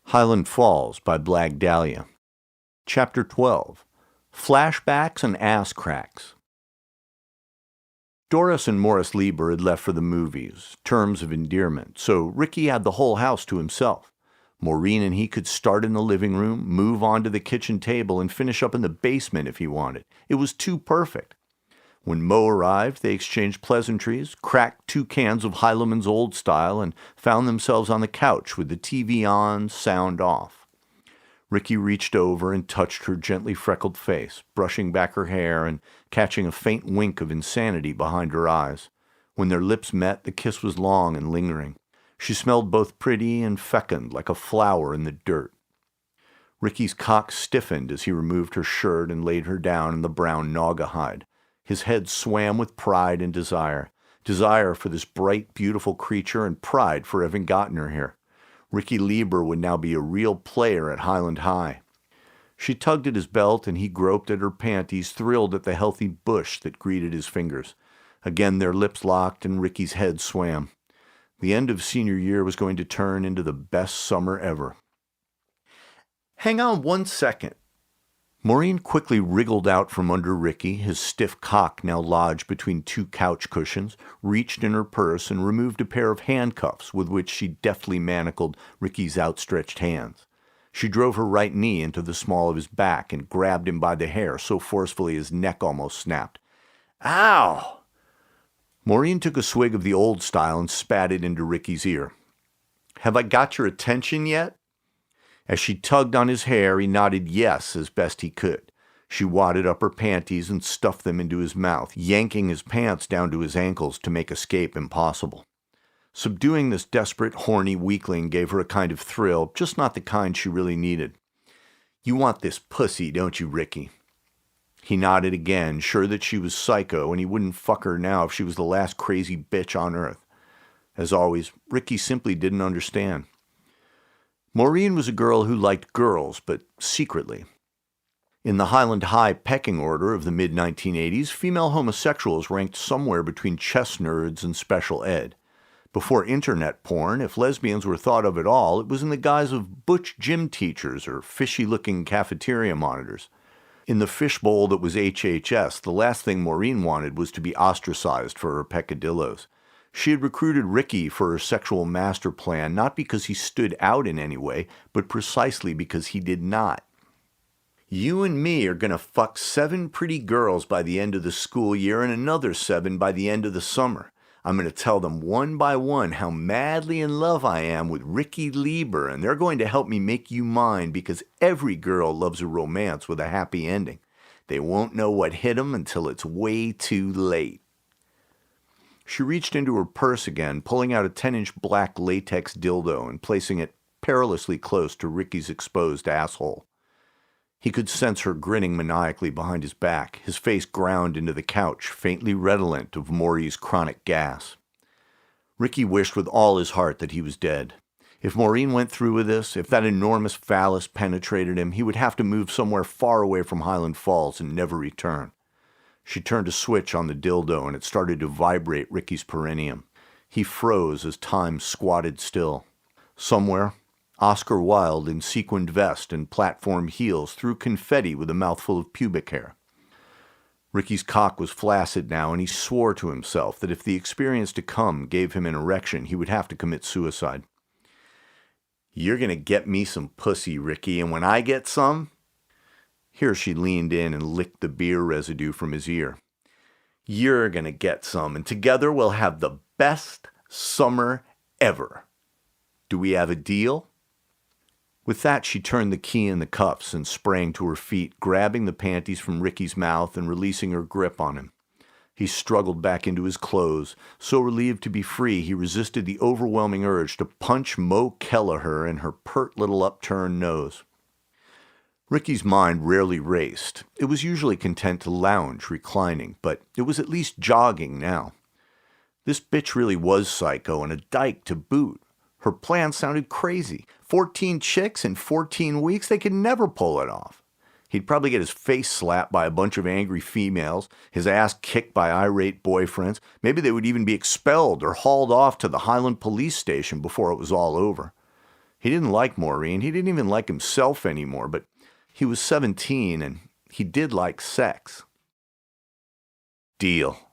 Highland Falls by Blag, Dahlia. Chapter 12. Flashbacks and Asscracks. Doris and Morris Lieber had left for the movies, terms of endearment, so Ricky had the whole house to himself. Maureen and he could start in the living room, move on to the kitchen table, and finish up in the basement if he wanted. It was too perfect. When Mo arrived, they exchanged pleasantries, cracked 2 cans of Heileman's Old Style, and found themselves on the couch with the TV on, sound off. Ricky reached over and touched her gently freckled face, brushing back her hair and catching a faint wink of insanity behind her eyes. When their lips met, the kiss was long and lingering. She smelled both pretty and fecund, like a flower in the dirt. Ricky's cock stiffened as he removed her shirt and laid her down in the brown naga hide. His head swam with pride and desire. Desire for this bright, beautiful creature and pride for having gotten her here. Ricky Lieber would now be a real player at Highland High. She tugged at his belt and he groped at her panties, thrilled at the healthy bush that greeted his fingers. Again their lips locked and Ricky's head swam. The end of senior year was going to turn into the best summer ever. "Hang on 1 second. Maureen quickly wriggled out from under Ricky, his stiff cock now lodged between 2 couch cushions, reached in her purse and removed a pair of handcuffs with which she deftly manacled Ricky's outstretched hands. She drove her right knee into the small of his back and grabbed him by the hair so forcefully his neck almost snapped. "Ow!" Maureen took a swig of the Old Style and spat it into Ricky's ear. "Have I got your attention yet?" As she tugged on his hair, he nodded yes as best he could. She wadded up her panties and stuffed them into his mouth, yanking his pants down to his ankles to make escape impossible. Subduing this desperate, horny weakling gave her a kind of thrill, just not the kind she really needed. "You want this pussy, don't you, Ricky?" He nodded again, sure that she was psycho and he wouldn't fuck her now if she was the last crazy bitch on earth. As always, Ricky simply didn't understand. Maureen was a girl who liked girls, but secretly. In the Highland High pecking order of the mid-1980s, female homosexuals ranked somewhere between chess nerds and special ed. Before internet porn, if lesbians were thought of at all, it was in the guise of butch gym teachers or fishy-looking cafeteria monitors. In the fishbowl that was HHS, the last thing Maureen wanted was to be ostracized for her peccadillos. She had recruited Ricky for her sexual master plan, not because he stood out in any way, but precisely because he did not. "You and me are going to fuck 7 pretty girls by the end of the school year and another 7 by the end of the summer. I'm going to tell them one by one how madly in love I am with Ricky Lieber, and they're going to help me make you mine because every girl loves a romance with a happy ending. They won't know what hit them until it's way too late." She reached into her purse again, pulling out a 10-inch black latex dildo and placing it perilously close to Ricky's exposed asshole. He could sense her grinning maniacally behind his back, his face ground into the couch, faintly redolent of Maury's chronic gas. Ricky wished with all his heart that he was dead. If Maureen went through with this, if that enormous phallus penetrated him, he would have to move somewhere far away from Highland Falls and never return. She turned a switch on the dildo and it started to vibrate Ricky's perineum. He froze as time squatted still. Somewhere, Oscar Wilde in sequined vest and platform heels threw confetti with a mouthful of pubic hair. Ricky's cock was flaccid now and he swore to himself that if the experience to come gave him an erection, he would have to commit suicide. "You're going to get me some pussy, Ricky, and when I get some..." Here she leaned in and licked the beer residue from his ear. "You're gonna get some, and together we'll have the best summer ever. Do we have a deal?" With that, she turned the key in the cuffs and sprang to her feet, grabbing the panties from Ricky's mouth and releasing her grip on him. He struggled back into his clothes. So relieved to be free, he resisted the overwhelming urge to punch Mo Kelleher in her pert little upturned nose. Ricky's mind rarely raced. It was usually content to lounge, reclining, but it was at least jogging now. This bitch really was psycho and a dyke to boot. Her plan sounded crazy. 14 chicks in 14 weeks, they could never pull it off. He'd probably get his face slapped by a bunch of angry females, his ass kicked by irate boyfriends. Maybe they would even be expelled or hauled off to the Highland police station before it was all over. He didn't like Maureen. He didn't even like himself anymore, but he was 17 and he did like sex. Deal.